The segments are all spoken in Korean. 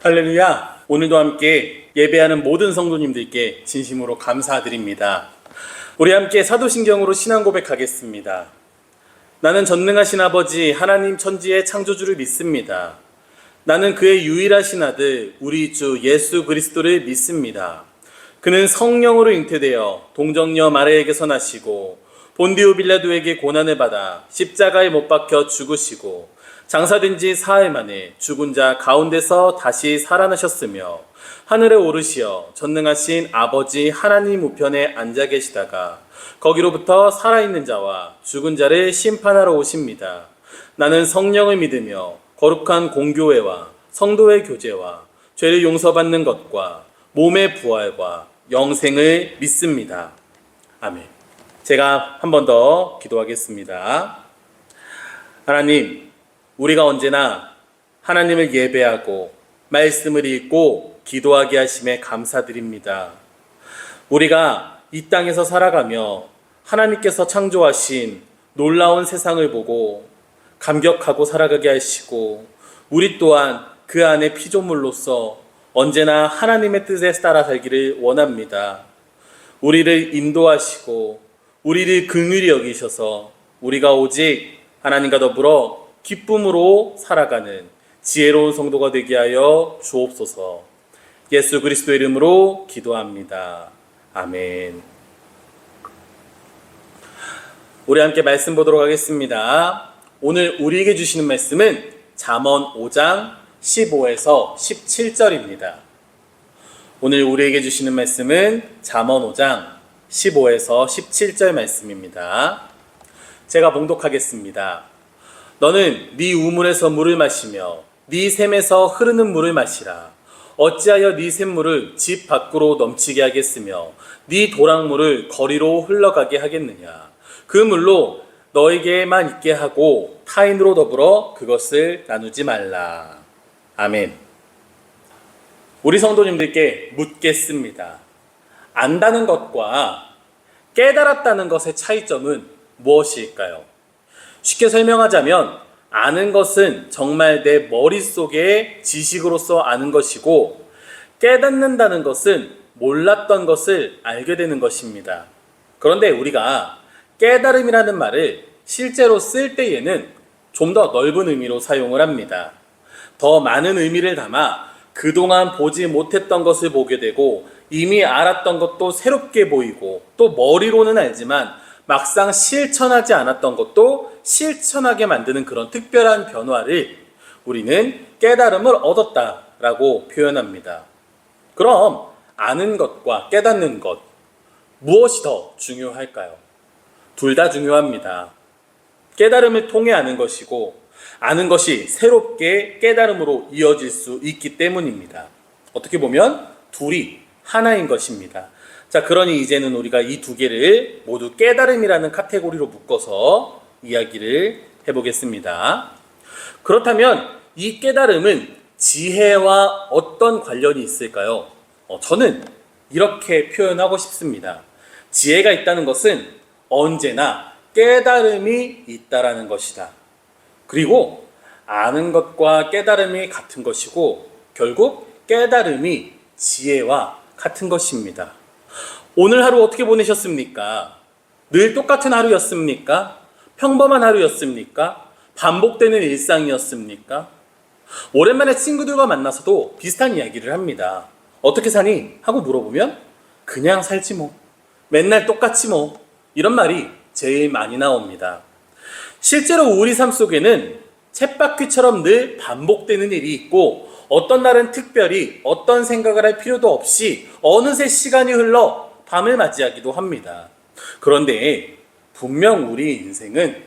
할렐루야! 오늘도 함께 예배하는 모든 성도님들께 진심으로 감사드립니다. 우리 함께 사도신경으로 신앙 고백하겠습니다. 나는 전능하신 아버지 하나님 천지의 창조주를 믿습니다. 나는 그의 유일하신 아들 우리 주 예수 그리스도를 믿습니다. 그는 성령으로 잉태되어 동정녀 마리아에게서 나시고 본디오 빌라도에게 고난을 받아 십자가에 못 박혀 죽으시고 장사된 지 사흘 만에 죽은 자 가운데서 다시 살아나셨으며 하늘에 오르시어 전능하신 아버지 하나님 우편에 앉아 계시다가 거기로부터 살아있는 자와 죽은 자를 심판하러 오십니다. 나는 성령을 믿으며 거룩한 공교회와 성도의 교제와 죄를 용서받는 것과 몸의 부활과 영생을 믿습니다. 아멘. 제가 한 번 더 기도하겠습니다. 하나님, 우리가 언제나 하나님을 예배하고 말씀을 읽고 기도하게 하심에 감사드립니다. 우리가 이 땅에서 살아가며 하나님께서 창조하신 놀라운 세상을 보고 감격하고 살아가게 하시고 우리 또한 그 안에 피조물로서 언제나 하나님의 뜻에 따라 살기를 원합니다. 우리를 인도하시고 우리를 긍휼히 여기셔서 우리가 오직 하나님과 더불어 기쁨으로 살아가는 지혜로운 성도가 되게 하여 주옵소서. 예수 그리스도의 이름으로 기도합니다. 아멘. 우리 함께 말씀 보도록 하겠습니다. 오늘 우리에게 주시는 말씀은 잠언 5장 15에서 17절입니다. 오늘 우리에게 주시는 말씀은 잠언 5장 15에서 17절 말씀입니다. 제가 봉독하겠습니다. 너는 네 우물에서 물을 마시며 네 샘에서 흐르는 물을 마시라. 어찌하여 네 샘물을 집 밖으로 넘치게 하겠으며 네 도랑물을 거리로 흘러가게 하겠느냐. 그 물로 너에게만 있게 하고 타인으로 더불어 그것을 나누지 말라. 아멘. 우리 성도님들께 묻겠습니다. 안다는 것과 깨달았다는 것의 차이점은 무엇일까요? 쉽게 설명하자면 아는 것은 정말 내 머릿속에 지식으로서 아는 것이고 깨닫는다는 것은 몰랐던 것을 알게 되는 것입니다. 그런데 우리가 깨달음이라는 말을 실제로 쓸 때에는 좀 더 넓은 의미로 사용을 합니다. 더 많은 의미를 담아 그동안 보지 못했던 것을 보게 되고 이미 알았던 것도 새롭게 보이고 또 머리로는 알지만 막상 실천하지 않았던 것도 실천하게 만드는 그런 특별한 변화를 우리는 깨달음을 얻었다라고 표현합니다. 그럼 아는 것과 깨닫는 것, 무엇이 더 중요할까요? 둘 다 중요합니다. 깨달음을 통해 아는 것이고 아는 것이 새롭게 깨달음으로 이어질 수 있기 때문입니다. 어떻게 보면 둘이 하나인 것입니다. 자, 그러니 이제는 우리가 이 두 개를 모두 깨달음이라는 카테고리로 묶어서 이야기를 해보겠습니다. 그렇다면 이 깨달음은 지혜와 어떤 관련이 있을까요? 저는 이렇게 표현하고 싶습니다. 지혜가 있다는 것은 언제나 깨달음이 있다라는 것이다. 그리고 아는 것과 깨달음이 같은 것이고 결국 깨달음이 지혜와 같은 것입니다. 오늘 하루 어떻게 보내셨습니까? 늘 똑같은 하루였습니까? 평범한 하루였습니까? 반복되는 일상이었습니까? 오랜만에 친구들과 만나서도 비슷한 이야기를 합니다. 어떻게 사니? 하고 물어보면 그냥 살지 뭐. 맨날 똑같지 뭐. 이런 말이 제일 많이 나옵니다. 실제로 우리 삶 속에는 쳇바퀴처럼 늘 반복되는 일이 있고 어떤 날은 특별히 어떤 생각을 할 필요도 없이 어느새 시간이 흘러 밤을 맞이하기도 합니다. 그런데 분명 우리 인생은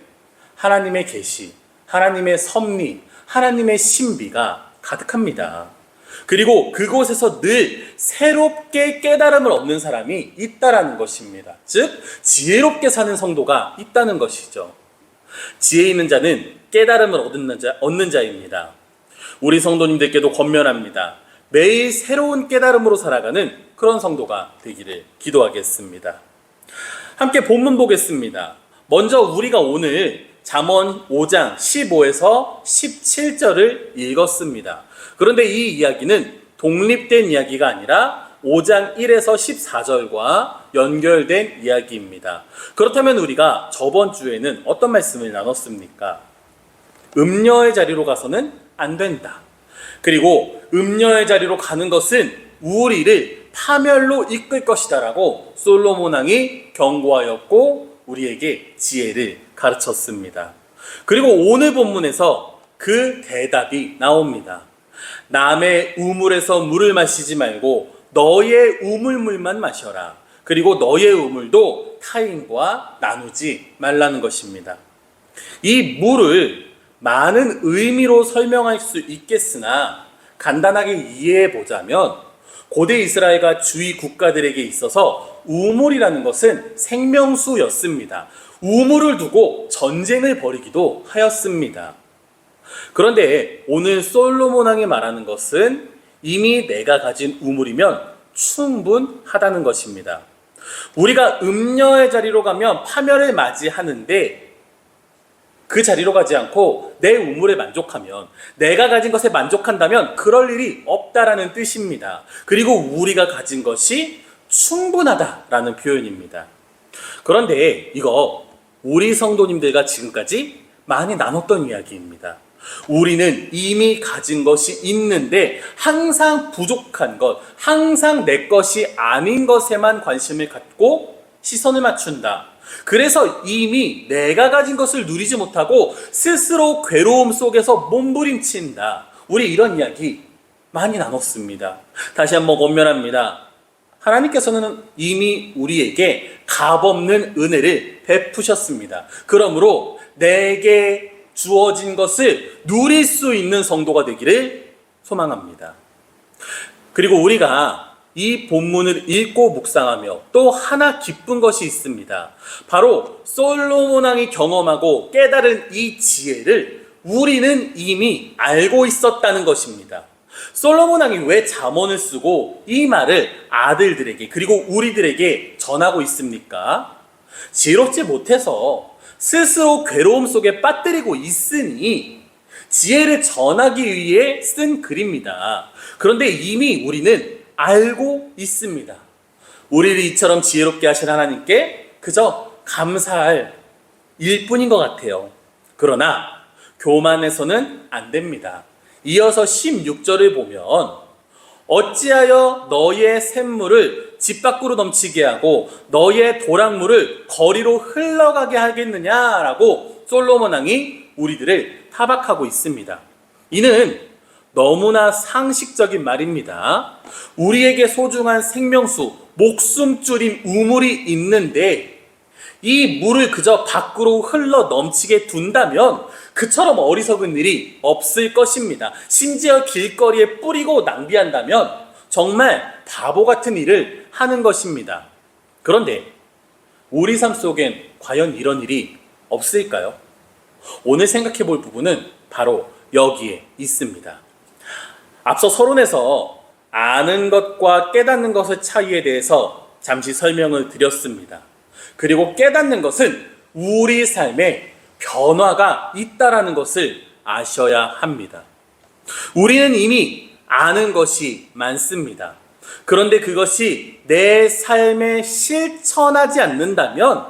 하나님의 계시, 하나님의 섭리, 하나님의 신비가 가득합니다. 그리고 그곳에서 늘 새롭게 깨달음을 얻는 사람이 있다라는 것입니다. 즉 지혜롭게 사는 성도가 있다는 것이죠. 지혜 있는 자는 깨달음을 얻는 자입니다. 우리 성도님들께도 권면합니다. 매일 새로운 깨달음으로 살아가는 그런 성도가 되기를 기도하겠습니다. 함께 본문 보겠습니다. 먼저 우리가 오늘 잠언 5장 15에서 17절을 읽었습니다. 그런데 이 이야기는 독립된 이야기가 아니라 5장 1에서 14절과 연결된 이야기입니다. 그렇다면 우리가 저번 주에는 어떤 말씀을 나눴습니까? 음녀의 자리로 가서는 안 된다. 그리고 음녀의 자리로 가는 것은 우리를 파멸로 이끌 것이다 라고 솔로몬 왕이 경고하였고 우리에게 지혜를 가르쳤습니다. 그리고 오늘 본문에서 그 대답이 나옵니다. 남의 우물에서 물을 마시지 말고 너의 우물물만 마셔라. 그리고 너의 우물도 타인과 나누지 말라는 것입니다. 이 물을 많은 의미로 설명할 수 있겠으나 간단하게 이해해 보자면 고대 이스라엘과 주위 국가들에게 있어서 우물이라는 것은 생명수였습니다. 우물을 두고 전쟁을 벌이기도 하였습니다. 그런데 오늘 솔로몬 왕이 말하는 것은 이미 내가 가진 우물이면 충분하다는 것입니다. 우리가 음녀의 자리로 가면 파멸을 맞이하는데 그 자리로 가지 않고 내 우물에 만족하면, 내가 가진 것에 만족한다면 그럴 일이 없다라는 뜻입니다. 그리고 우리가 가진 것이 충분하다라는 표현입니다. 그런데 이거 우리 성도님들과 지금까지 많이 나눴던 이야기입니다. 우리는 이미 가진 것이 있는데 항상 부족한 것, 항상 내 것이 아닌 것에만 관심을 갖고 시선을 맞춘다. 그래서 이미 내가 가진 것을 누리지 못하고 스스로 괴로움 속에서 몸부림친다. 우리 이런 이야기 많이 나눴습니다. 다시 한번 권면합니다. 하나님께서는 이미 우리에게 값없는 은혜를 베푸셨습니다. 그러므로 내게 주어진 것을 누릴 수 있는 성도가 되기를 소망합니다. 그리고 우리가 이 본문을 읽고 묵상하며 또 하나 기쁜 것이 있습니다. 바로 솔로몬 왕이 경험하고 깨달은 이 지혜를 우리는 이미 알고 있었다는 것입니다. 솔로몬 왕이 왜 잠언을 쓰고 이 말을 아들들에게 그리고 우리들에게 전하고 있습니까? 지혜롭지 못해서 스스로 괴로움 속에 빠뜨리고 있으니 지혜를 전하기 위해 쓴 글입니다. 그런데 이미 우리는 알고 있습니다. 우리를 이처럼 지혜롭게 하신 하나님께 그저 감사할 일뿐인 것 같아요. 그러나 교만해서는 안 됩니다. 이어서 16절을 보면 어찌하여 너의 샘물을 집 밖으로 넘치게 하고 너의 도랑물을 거리로 흘러가게 하겠느냐라고 솔로몬 왕이 우리들을 타박하고 있습니다. 이는 너무나 상식적인 말입니다. 우리에게 소중한 생명수, 목숨줄인 우물이 있는데 이 물을 그저 밖으로 흘러 넘치게 둔다면 그처럼 어리석은 일이 없을 것입니다. 심지어 길거리에 뿌리고 낭비한다면 정말 바보 같은 일을 하는 것입니다. 그런데 우리 삶 속엔 과연 이런 일이 없을까요? 오늘 생각해 볼 부분은 바로 여기에 있습니다. 앞서 서론에서 아는 것과 깨닫는 것의 차이에 대해서 잠시 설명을 드렸습니다. 그리고 깨닫는 것은 우리 삶에 변화가 있다라는 것을 아셔야 합니다. 우리는 이미 아는 것이 많습니다. 그런데 그것이 내 삶에 실천하지 않는다면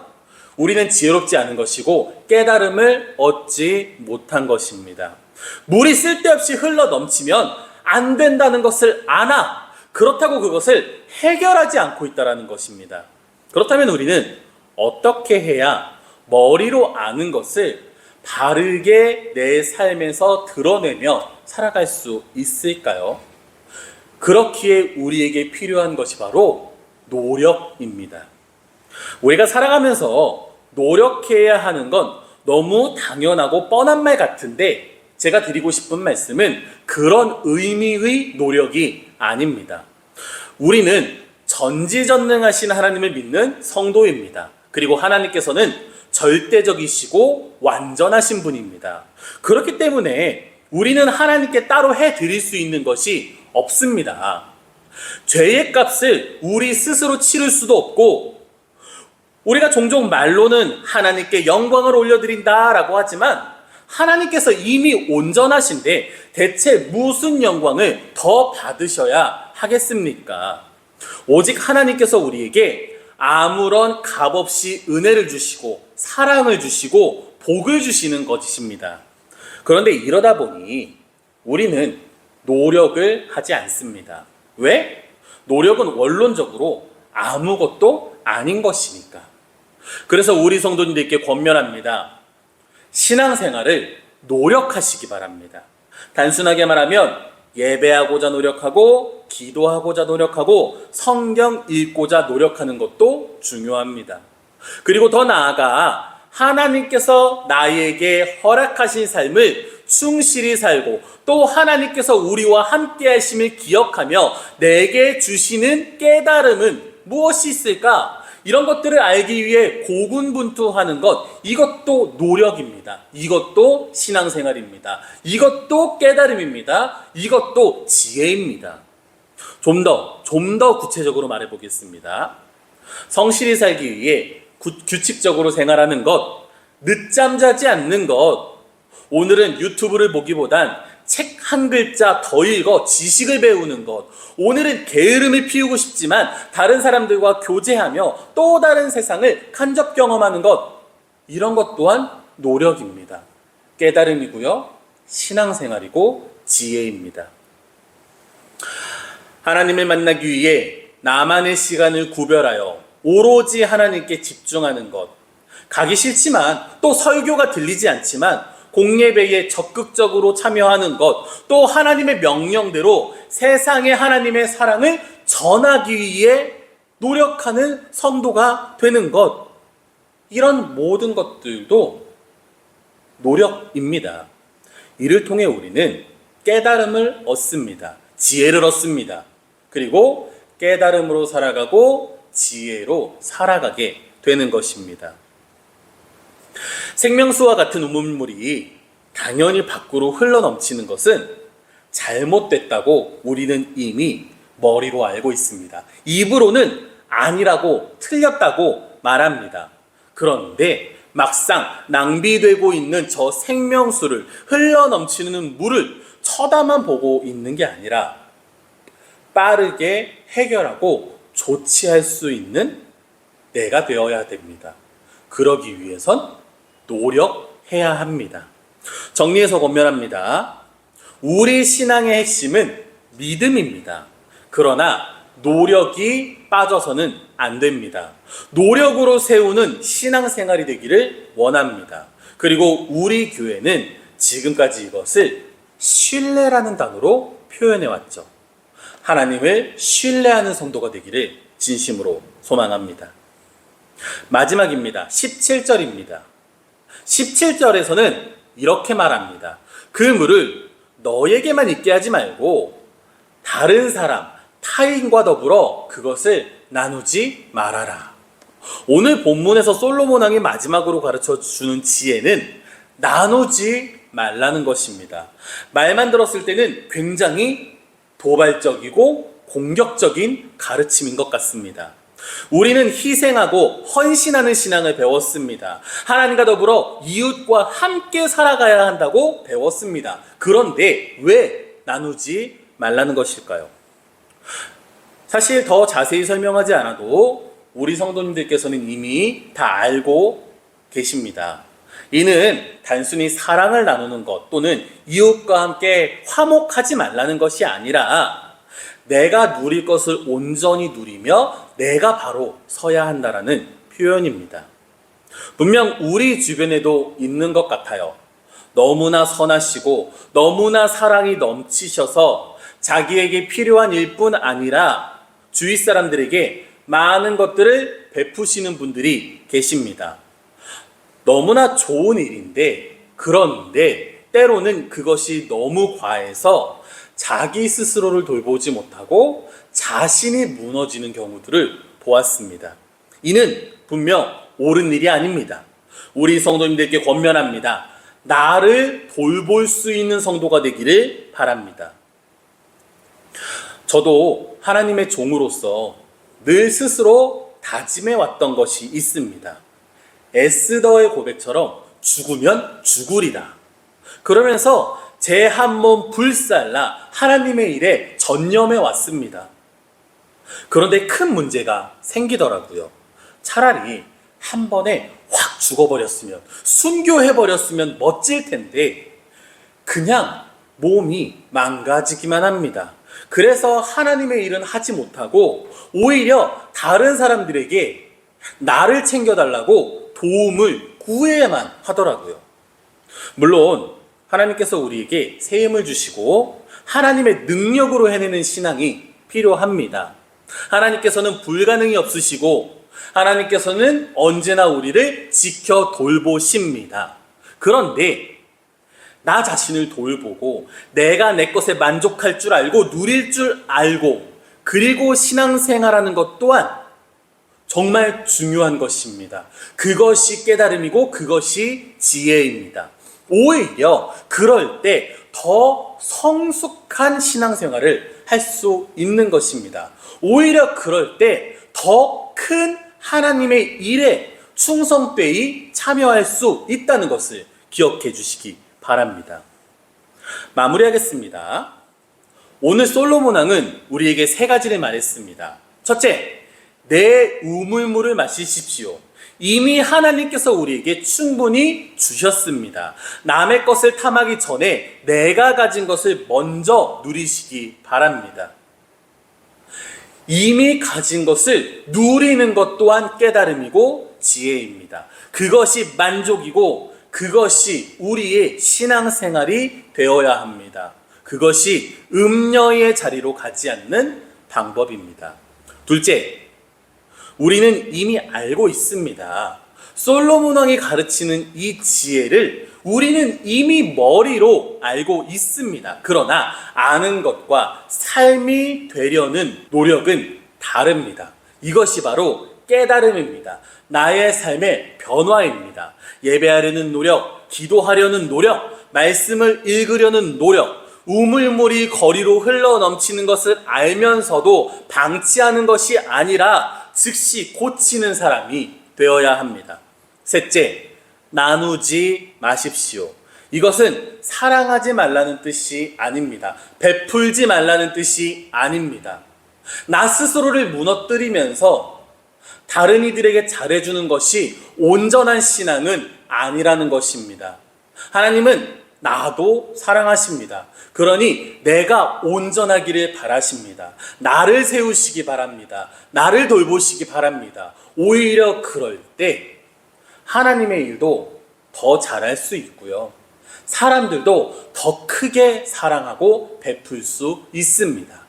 우리는 지혜롭지 않은 것이고 깨달음을 얻지 못한 것입니다. 물이 쓸데없이 흘러 넘치면 안 된다는 것을 아나 그렇다고 그것을 해결하지 않고 있다는 것입니다. 그렇다면 우리는 어떻게 해야 머리로 아는 것을 바르게 내 삶에서 드러내며 살아갈 수 있을까요? 그렇기에 우리에게 필요한 것이 바로 노력입니다. 우리가 살아가면서 노력해야 하는 건 너무 당연하고 뻔한 말 같은데 제가 드리고 싶은 말씀은 그런 의미의 노력이 아닙니다. 우리는 전지전능하신 하나님을 믿는 성도입니다. 그리고 하나님께서는 절대적이시고 완전하신 분입니다. 그렇기 때문에 우리는 하나님께 따로 해드릴 수 있는 것이 없습니다. 죄의 값을 우리 스스로 치를 수도 없고 우리가 종종 말로는 하나님께 영광을 올려드린다라고 하지만 하나님께서 이미 온전하신데 대체 무슨 영광을 더 받으셔야 하겠습니까? 오직 하나님께서 우리에게 아무런 값없이 은혜를 주시고 사랑을 주시고 복을 주시는 것이십니다. 그런데 이러다 보니 우리는 노력을 하지 않습니다. 왜? 노력은 원론적으로 아무것도 아닌 것이니까. 그래서 우리 성도님들께 권면합니다. 신앙생활을 노력하시기 바랍니다. 단순하게 말하면 예배하고자 노력하고 기도하고자 노력하고 성경 읽고자 노력하는 것도 중요합니다. 그리고 더 나아가 하나님께서 나에게 허락하신 삶을 충실히 살고 또 하나님께서 우리와 함께 하심을 기억하며 내게 주시는 깨달음은 무엇이 있을까? 이런 것들을 알기 위해 고군분투하는 것, 이것도 노력입니다. 이것도 신앙생활입니다. 이것도 깨달음입니다. 이것도 지혜입니다. 좀 더 구체적으로 말해 보겠습니다. 성실히 살기 위해 규칙적으로 생활하는 것, 늦잠 자지 않는 것, 오늘은 유튜브를 보기보단 책 한 글자 더 읽어 지식을 배우는 것, 오늘은 게으름을 피우고 싶지만 다른 사람들과 교제하며 또 다른 세상을 간접 경험하는 것, 이런 것 또한 노력입니다. 깨달음이고요, 신앙생활이고 지혜입니다. 하나님을 만나기 위해 나만의 시간을 구별하여 오로지 하나님께 집중하는 것, 가기 싫지만 또 설교가 들리지 않지만 공예배에 적극적으로 참여하는 것, 또 하나님의 명령대로 세상에 하나님의 사랑을 전하기 위해 노력하는 성도가 되는 것, 이런 모든 것들도 노력입니다. 이를 통해 우리는 깨달음을 얻습니다. 지혜를 얻습니다. 그리고 깨달음으로 살아가고 지혜로 살아가게 되는 것입니다. 생명수와 같은 우물물이 당연히 밖으로 흘러넘치는 것은 잘못됐다고 우리는 이미 머리로 알고 있습니다. 입으로는 아니라고, 틀렸다고 말합니다. 그런데 막상 낭비되고 있는 저 생명수를, 흘러넘치는 물을 쳐다만 보고 있는 게 아니라 빠르게 해결하고 조치할 수 있는 내가 되어야 됩니다. 그러기 위해선 노력해야 합니다. 정리해서 권면합니다. 우리 신앙의 핵심은 믿음입니다. 그러나 노력이 빠져서는 안 됩니다. 노력으로 세우는 신앙생활이 되기를 원합니다. 그리고 우리 교회는 지금까지 이것을 신뢰라는 단어로 표현해왔죠. 하나님을 신뢰하는 성도가 되기를 진심으로 소망합니다. 마지막입니다. 17절입니다. 17절에서는 이렇게 말합니다. 그 물을 너에게만 있게 하지 말고 다른 사람, 타인과 더불어 그것을 나누지 말아라. 오늘 본문에서 솔로몬 왕이 마지막으로 가르쳐 주는 지혜는 나누지 말라는 것입니다. 말만 들었을 때는 굉장히 도발적이고 공격적인 가르침인 것 같습니다. 우리는 희생하고 헌신하는 신앙을 배웠습니다. 하나님과 더불어 이웃과 함께 살아가야 한다고 배웠습니다. 그런데 왜 나누지 말라는 것일까요? 사실 더 자세히 설명하지 않아도 우리 성도님들께서는 이미 다 알고 계십니다. 이는 단순히 사랑을 나누는 것 또는 이웃과 함께 화목하지 말라는 것이 아니라 내가 누릴 것을 온전히 누리며 내가 바로 서야 한다라는 표현입니다. 분명 우리 주변에도 있는 것 같아요. 너무나 선하시고 너무나 사랑이 넘치셔서 자기에게 필요한 일뿐 아니라 주위 사람들에게 많은 것들을 베푸시는 분들이 계십니다. 너무나 좋은 일인데, 그런데 때로는 그것이 너무 과해서 자기 스스로를 돌보지 못하고 자신이 무너지는 경우들을 보았습니다. 이는 분명 옳은 일이 아닙니다. 우리 성도님들께 권면합니다. 나를 돌볼 수 있는 성도가 되기를 바랍니다. 저도 하나님의 종으로서 늘 스스로 다짐해 왔던 것이 있습니다. 에스더의 고백처럼 죽으면 죽으리라. 그러면서 제 한 몸 불살라 하나님의 일에 전념해 왔습니다. 그런데 큰 문제가 생기더라고요. 차라리 한 번에 확 죽어버렸으면, 순교해버렸으면 멋질 텐데 그냥 몸이 망가지기만 합니다. 그래서 하나님의 일은 하지 못하고 오히려 다른 사람들에게 나를 챙겨달라고 도움을 구해야만 하더라고요. 물론 하나님께서 우리에게 새 힘을 주시고 하나님의 능력으로 해내는 신앙이 필요합니다. 하나님께서는 불가능이 없으시고 하나님께서는 언제나 우리를 지켜 돌보십니다. 그런데 나 자신을 돌보고 내가 내 것에 만족할 줄 알고 누릴 줄 알고 그리고 신앙생활하는 것 또한 정말 중요한 것입니다. 그것이 깨달음이고 그것이 지혜입니다. 오히려 그럴 때 더 성숙한 신앙생활을 할 수 있는 것입니다. 오히려 그럴 때 더 큰 하나님의 일에 충성되이 참여할 수 있다는 것을 기억해 주시기 바랍니다. 마무리하겠습니다. 오늘 솔로몬 왕은 우리에게 세 가지를 말했습니다. 첫째, 내 우물물을 마시십시오. 이미 하나님께서 우리에게 충분히 주셨습니다. 남의 것을 탐하기 전에 내가 가진 것을 먼저 누리시기 바랍니다. 이미 가진 것을 누리는 것 또한 깨달음이고 지혜입니다. 그것이 만족이고 그것이 우리의 신앙생활이 되어야 합니다. 그것이 음녀의 자리로 가지 않는 방법입니다. 둘째, 우리는 이미 알고 있습니다. 솔로몬 왕이 가르치는 이 지혜를 우리는 이미 머리로 알고 있습니다. 그러나 아는 것과 삶이 되려는 노력은 다릅니다. 이것이 바로 깨달음입니다. 나의 삶의 변화입니다. 예배하려는 노력, 기도하려는 노력, 말씀을 읽으려는 노력, 우물물이 거리로 흘러 넘치는 것을 알면서도 방치하는 것이 아니라 즉시 고치는 사람이 되어야 합니다. 셋째, 나누지 마십시오. 이것은 사랑하지 말라는 뜻이 아닙니다. 베풀지 말라는 뜻이 아닙니다. 나 스스로를 무너뜨리면서 다른 이들에게 잘해주는 것이 온전한 신앙은 아니라는 것입니다. 하나님은 나도 사랑하십니다. 그러니 내가 온전하기를 바라십니다. 나를 세우시기 바랍니다. 나를 돌보시기 바랍니다. 오히려 그럴 때 하나님의 일도 더 잘할 수 있고요. 사람들도 더 크게 사랑하고 베풀 수 있습니다.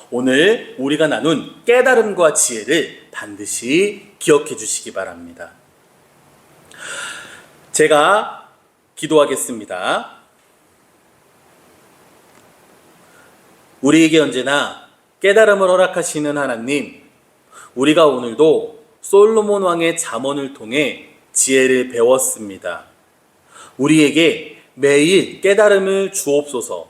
오늘 우리가 나눈 깨달음과 지혜를 반드시 기억해 주시기 바랍니다. 제가 기도하겠습니다. 우리에게 언제나 깨달음을 허락하시는 하나님, 우리가 오늘도 솔로몬 왕의 잠언을 통해 지혜를 배웠습니다. 우리에게 매일 깨달음을 주옵소서.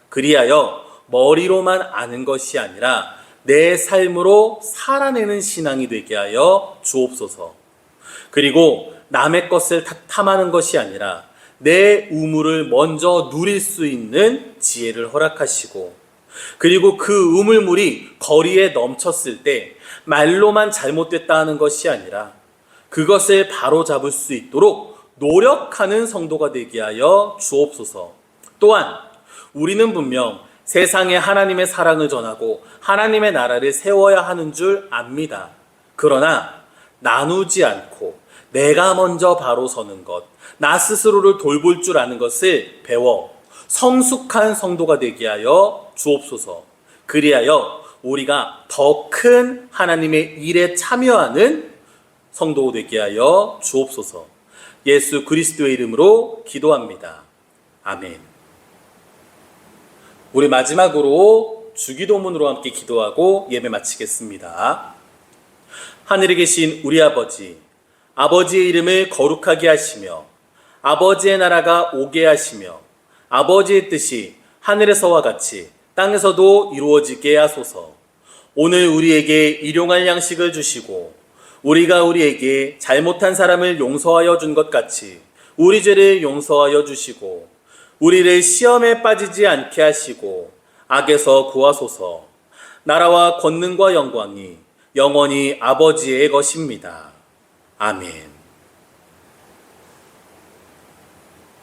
그리하여 머리로만 아는 것이 아니라 내 삶으로 살아내는 신앙이 되게 하여 주옵소서. 그리고 남의 것을 탐하는 것이 아니라 내 우물을 먼저 누릴 수 있는 지혜를 허락하시고, 그리고 그 우물물이 거리에 넘쳤을 때 말로만 잘못됐다 하는 것이 아니라 그것을 바로잡을 수 있도록 노력하는 성도가 되게 하여 주옵소서. 또한 우리는 분명 세상에 하나님의 사랑을 전하고 하나님의 나라를 세워야 하는 줄 압니다. 그러나 나누지 않고 내가 먼저 바로 서는 것, 나 스스로를 돌볼 줄 아는 것을 배워 성숙한 성도가 되게 하여 주옵소서. 그리하여 우리가 더 큰 하나님의 일에 참여하는 성도 되게 하여 주옵소서. 예수 그리스도의 이름으로 기도합니다. 아멘. 우리 마지막으로 주기도문으로 함께 기도하고 예배 마치겠습니다. 하늘에 계신 우리 아버지, 아버지의 이름을 거룩하게 하시며 아버지의 나라가 오게 하시며 아버지의 뜻이 하늘에서와 같이 땅에서도 이루어지게 하소서. 오늘 우리에게 일용할 양식을 주시고 우리가 우리에게 잘못한 사람을 용서하여 준 것 같이 우리 죄를 용서하여 주시고 우리를 시험에 빠지지 않게 하시고 악에서 구하소서. 나라와 권능과 영광이 영원히 아버지의 것입니다. 아멘.